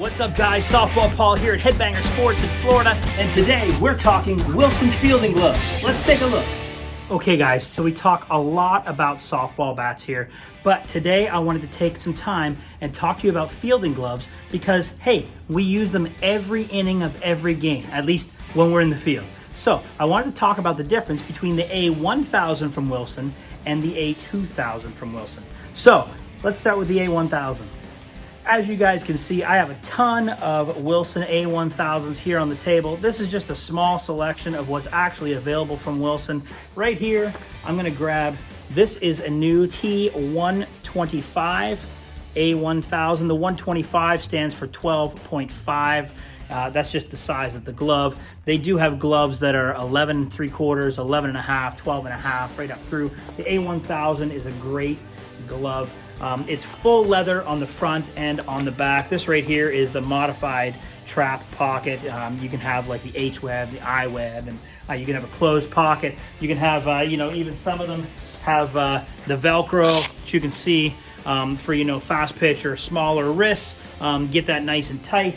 What's up, guys? Softball Paul here at Headbanger Sports in Florida, and today we're talking Wilson fielding gloves. Let's take a look. Okay, guys, so we talk a lot about softball bats here, but today I wanted to take some time and talk to you about fielding gloves because, hey, we use them every inning of every game, at least when we're in the field. So I wanted to talk about the difference between the A1000 from Wilson and the A2000 from Wilson. So let's start with the A1000. As you guys can see, I have a ton of Wilson A1000s here on the table. This is just a small selection of what's actually available from Wilson. Right here, I'm gonna grab, this is a new T125 A1000. The 125 stands for 12.5. That's just the size of the glove. They do have gloves that are 11 3/4, 11 and a half, 12 and a half, right up through. The A1000 is a great glove. It's full leather on the front and on the back. This right here is the modified trap pocket. You can have like the H-web, the I-web, and you can have a closed pocket. You can have, even some of them have the Velcro, which you can see for, fast pitch or smaller wrists. Get that nice and tight.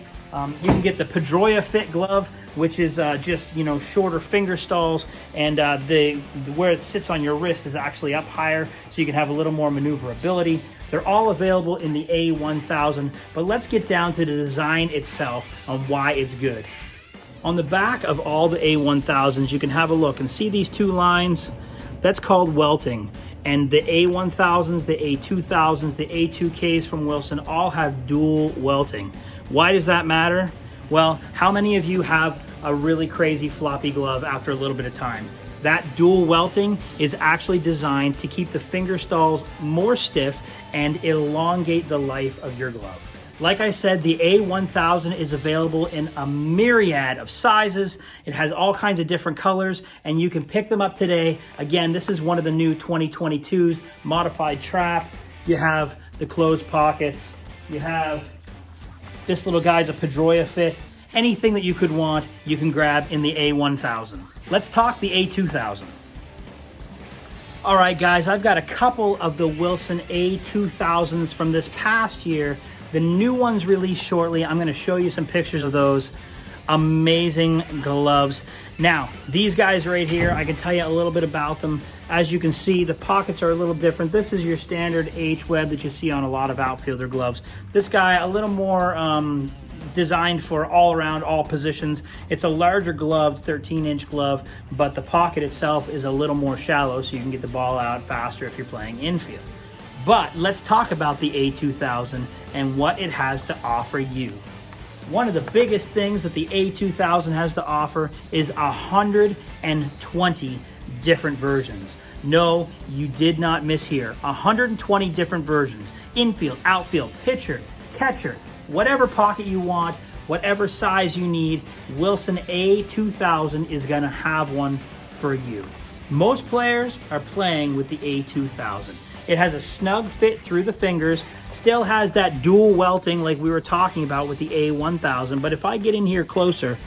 You can get the Pedroia Fit glove, which is just, shorter finger stalls, and where it sits on your wrist is actually up higher, so you can have a little more maneuverability. They're all available in the A1000, but let's get down to the design itself on why it's good. On the back of all the A1000s, you can have a look and see these two lines. That's called welting. And the A1000s, the A2000s, the A2Ks from Wilson all have dual welting. Why does that matter? Well, how many of you have a really crazy floppy glove after a little bit of time? That dual welting is actually designed to keep the finger stalls more stiff and elongate the life of your glove. Like I said, the A1000 is available in a myriad of sizes. It has all kinds of different colors, and you can pick them up today. Again, this is one of the new 2022s, modified trap. You have the closed pockets. You have this little guy's a Pedroia Fit. Anything that you could want, you can grab in the A1000. Let's talk the A2000. All right, guys, I've got a couple of the Wilson A2000s from this past year. The new ones released shortly. I'm gonna show you some pictures of those. Amazing gloves. Now, these guys right here, I can tell you a little bit about them. As you can see, the pockets are a little different. This is your standard H-web that you see on a lot of outfielder gloves. This guy, a little more designed for all around, all positions. It's a larger glove, 13-inch glove, but the pocket itself is a little more shallow, so you can get the ball out faster if you're playing infield. But let's talk about the A2000 and what it has to offer you. One of the biggest things that the A2000 has to offer is 120 different versions. No, you did not mishear. 120 different versions. Infield, outfield, pitcher, catcher, whatever pocket you want, whatever size you need, Wilson A2000 is gonna have one for you. Most players are playing with the A2000. It has a snug fit through the fingers, still has that dual welting like we were talking about with the A1000, but if I get in here closer,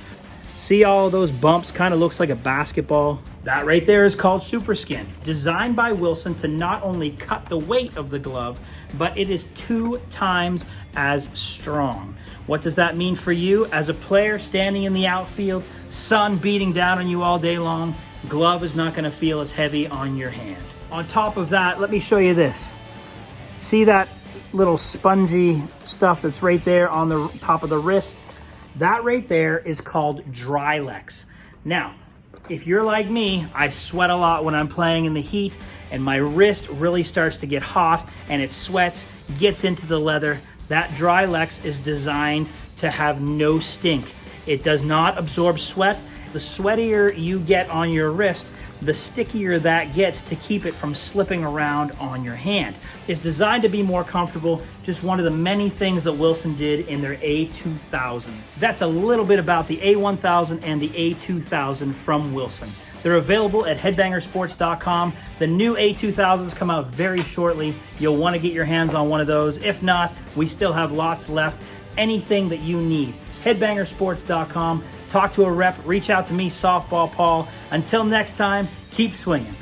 see all of those bumps, kind of looks like a basketball. That right there is called Super Skin, designed by Wilson to not only cut the weight of the glove, but it is 2 times as strong. What does that mean for you as a player standing in the outfield, sun beating down on you all day long? Glove is not gonna feel as heavy on your hand. On top of that, let me show you this. See that little spongy stuff that's right there on the top of the wrist? That right there is called Drylex. Now, if you're like me, I sweat a lot when I'm playing in the heat, and my wrist really starts to get hot and it sweats, gets into the leather. That Drylex is designed to have no stink. It does not absorb sweat. The sweatier you get on your wrist, the stickier that gets to keep it from slipping around on your hand. It's designed to be more comfortable, just one of the many things that Wilson did in their A2000s. That's a little bit about the A1000 and the A2000 from Wilson. They're available at headbangersports.com. The new A2000s come out very shortly. You'll want to get your hands on one of those. If not, we still have lots left. Anything that you need, headbangersports.com. Talk to a rep, reach out to me, Softball Paul. Until next time, keep swinging.